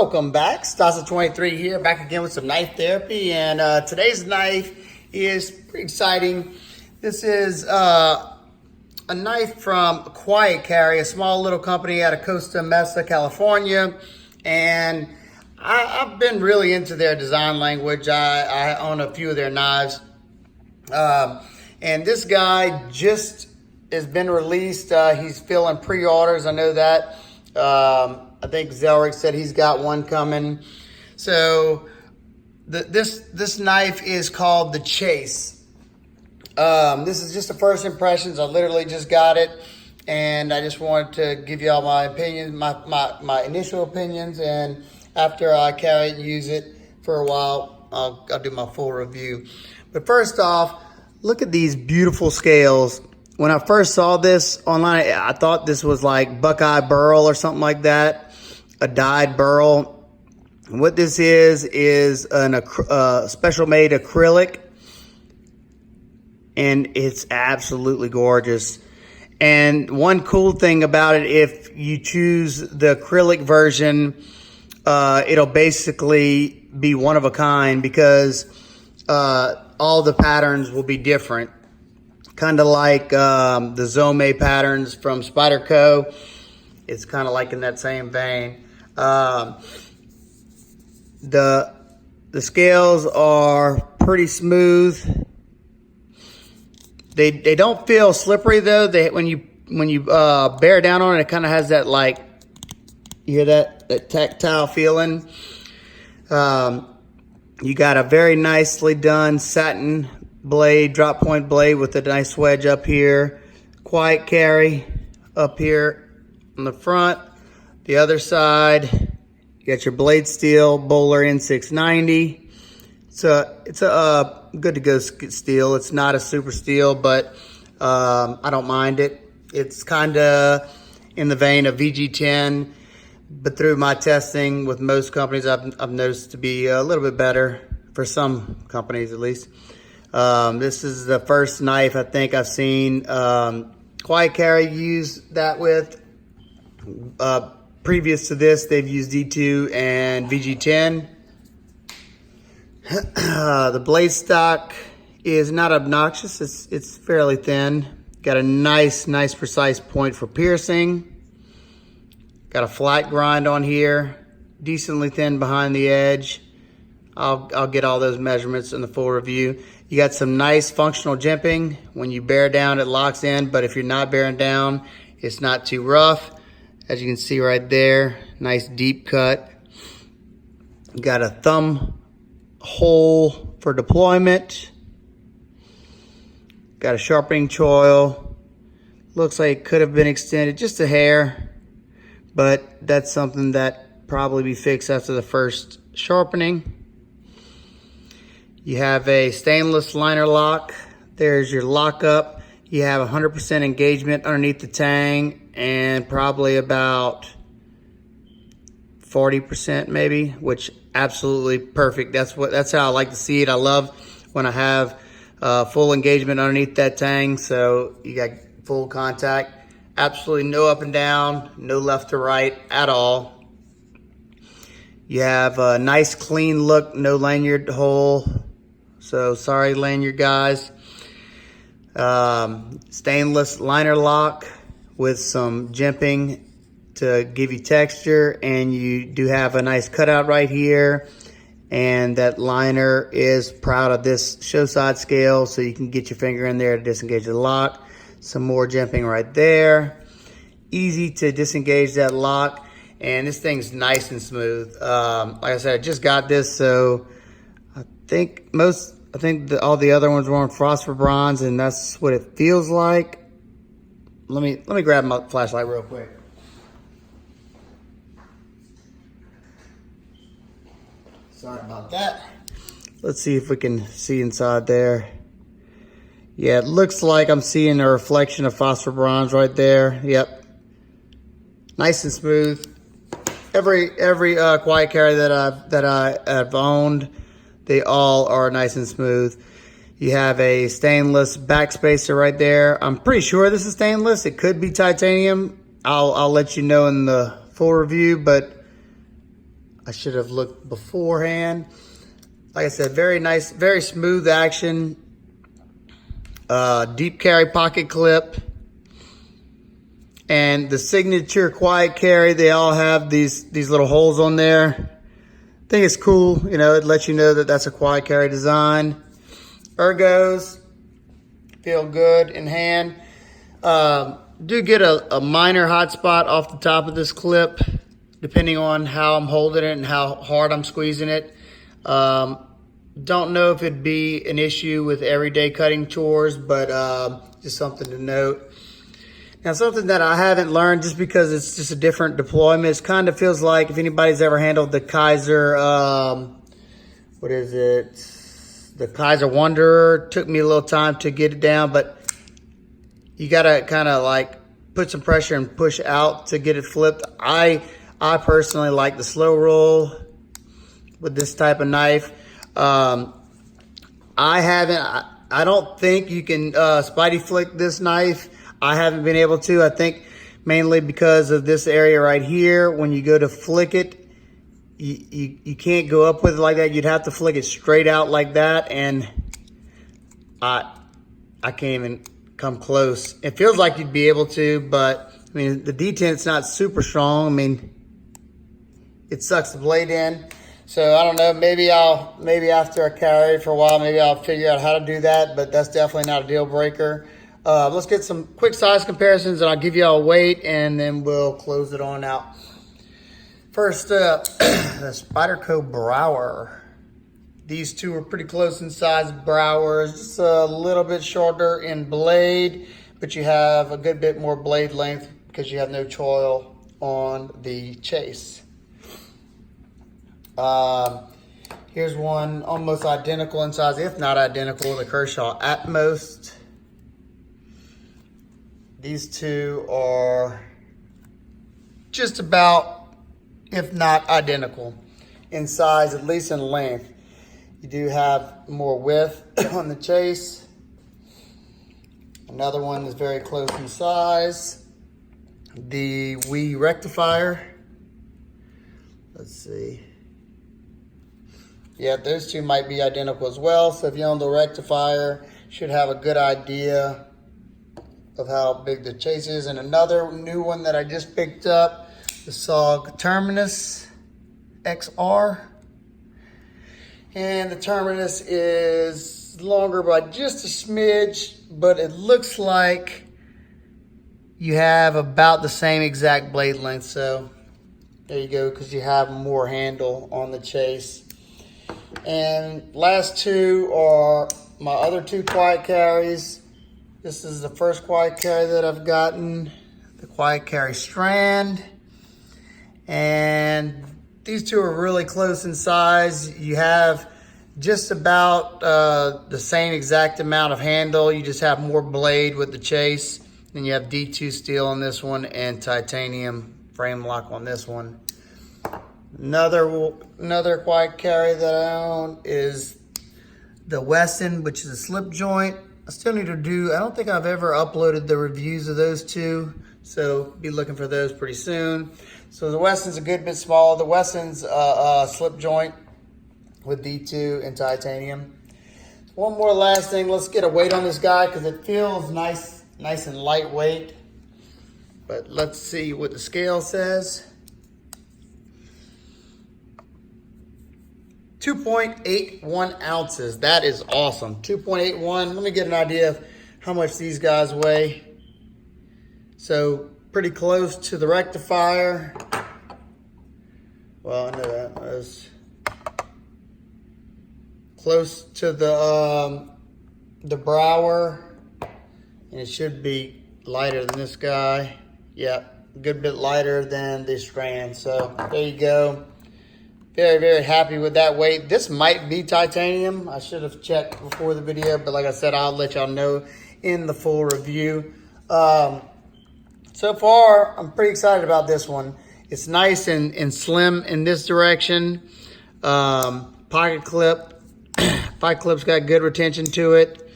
Welcome back. Stasa23 here, back again with some knife therapy. And today's knife is pretty exciting. This is a knife from Quiet Carry, a small little company out of Costa Mesa, California. And I've been really into their design language. I own a few of their knives. And this guy just has been released. He's filling pre-orders. I know that. I think Zelric said he's got one coming. So this knife is called the Chase. This is just the first impressions. I literally just got it, and I just wanted to give you all my opinions, my initial opinions, and after I carry it and use it for a while, I'll do my full review. But first off, look at these beautiful scales. When I first saw this online, I thought this was like Buckeye Burl or something like that, a dyed burl. What this is a special made acrylic, and it's absolutely gorgeous. And one cool thing about it, if you choose the acrylic version, it'll basically be one of a kind because all the patterns will be different. Kind of like the Zome patterns from Spyderco. It's kind of like in that same vein. The scales are pretty smooth. They don't feel slippery though. When you bear down on it, it kind of has that, like, you hear that tactile feeling. You got a very nicely done satin blade, drop point blade with a nice wedge up here. Quiet Carry up here on the front. The other side, you got your blade steel Bowler N690. It's a good to go steel. It's not a super steel, but I don't mind it. It's kind of in the vein of VG10, but through my testing with most companies, I've noticed to be a little bit better for some companies at least. This is the first knife I think I've seen Quiet Carry use that with. Previous to this, they've used D2 and VG10. The blade stock is not obnoxious. It's fairly thin. Got a nice precise point for piercing. Got a flat grind on here. Decently thin behind the edge. I'll get all those measurements in the full review. You got some nice functional jimping. When you bear down, it locks in, but if you're not bearing down, it's not too rough. As you can see right there, nice deep cut. Got a thumb hole for deployment. Got a sharpening choil. Looks like it could have been extended just a hair, but that's something that probably be fixed after the first sharpening. You have a stainless liner lock. There's your lockup. You have 100% engagement underneath the tang and probably about 40% maybe, which absolutely perfect. That's how I like to see it. I love when I have full engagement underneath that tang, so you got full contact. Absolutely no up and down, no left to right at all. You have a nice clean look, no lanyard hole. So sorry, lanyard guys. Stainless liner lock with some jimping to give you texture, and you do have a nice cutout right here, and that liner is proud of this show side scale, so you can get your finger in there to disengage the lock. Some more jimping right there. Easy to disengage that lock, and this thing's nice and smooth. Like I said, I just got this, so I think all the other ones were on phosphor bronze, and that's what it feels like. Let me grab my flashlight real quick. Sorry about that. Let's see if we can see inside there. Yeah, it looks like I'm seeing a reflection of phosphor bronze right there. Yep. Nice and smooth. Every Quiet Carry that I've owned, they all are nice and smooth. You have a stainless backspacer right there. I'm pretty sure this is stainless. It could be titanium. I'll let you know in the full review, but I should have looked beforehand. Like I said, very nice, very smooth action. Deep carry pocket clip. And the signature quiet carry, they all have these little holes on there. I think it's cool, you know, it lets you know that that's a quiet carry design. Ergos, feel good in hand. Do get a minor hot spot off the top of this clip, depending on how I'm holding it and how hard I'm squeezing it. Don't know if it'd be an issue with everyday cutting chores, but just something to note. Now, something that I haven't learned, just because it's just a different deployment, it kind of feels like if anybody's ever handled the Kaiser, what is it? The Kaiser Wanderer. Took me a little time to get it down, but you gotta kind of like put some pressure and push out to get it flipped. I personally like the slow roll with this type of knife. I don't think you can Spidey flick this knife. I haven't been able to. I think mainly because of this area right here. When you go to flick it, you can't go up with it like that. You'd have to flick it straight out like that, and I can't even come close. It feels like you'd be able to, but I mean the detent's not super strong. I mean, it sucks the blade in. So I don't know, maybe after I carry it for a while, maybe I'll figure out how to do that, but that's definitely not a deal breaker. Let's get some quick size comparisons, and I'll give you all a weight, and then we'll close it on out. First up, the Spyderco Brower. These two are pretty close in size. Brower is just a little bit shorter in blade, but you have a good bit more blade length because you have no choil on the chase. Here's one almost identical in size, if not identical, the Kershaw Atmos. These two are just about, if not identical, in size, at least in length. You do have more width on the chase. Another one is very close in size. The Wii Rectifier. Let's see. Yeah, those two might be identical as well. So if you own the Rectifier, you should have a good idea of how big the chase is. And another new one that I just picked up, the SOG Terminus XR. And the Terminus is longer by just a smidge, but it looks like you have about the same exact blade length. So there you go, because you have more handle on the chase. And last two are my other two quiet carries. This is the first quiet carry that I've gotten, the quiet carry Strand. And these two are really close in size. You have just about the same exact amount of handle. You just have more blade with the chase. Then you have D2 steel on this one and titanium frame lock on this one. Another quiet carry that I own is the Wesson, which is a slip joint. I still need to do, I don't think I've ever uploaded the reviews of those two, so be looking for those pretty soon. So the Wesson's a good bit smaller. The Wesson's slip joint with D2 and titanium. One more last thing, let's get a weight on this guy because it feels nice and lightweight. But let's see what the scale says. 2.81 ounces. That is awesome. 2.81. Let me get an idea of how much these guys weigh. So pretty close to the Rectifier. Well, I know that was close to the Brower, and it should be lighter than this guy. Yep, a good bit lighter than the Strand. So there you go. Very, very happy with that weight. This might be titanium. I should have checked before the video, but like I said, I'll let y'all know in the full review. So far, I'm pretty excited about this one. It's nice and slim in this direction. Pocket clip. Pocket clip's got good retention to it.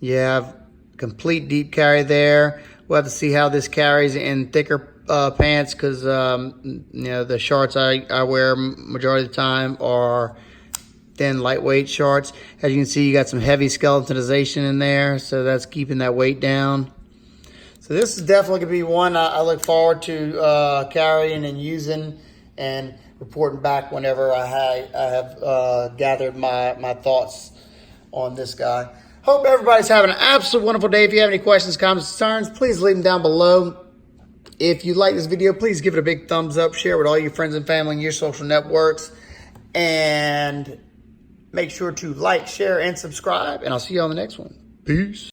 You have complete deep carry there. We'll have to see how this carries in thicker pants because the shorts I wear majority of the time are thin, lightweight shorts. As you can see, you got some heavy skeletonization in there, so that's keeping that weight down. So this is definitely going to be one I look forward to carrying and using and reporting back whenever I have gathered my thoughts on this guy. Hope everybody's having an absolute wonderful day. If you have any questions, comments, concerns, please leave them down below. If you like this video, please give it a big thumbs up. Share it with all your friends and family and your social networks. And make sure to like, share, and subscribe. And I'll see you on the next one. Peace.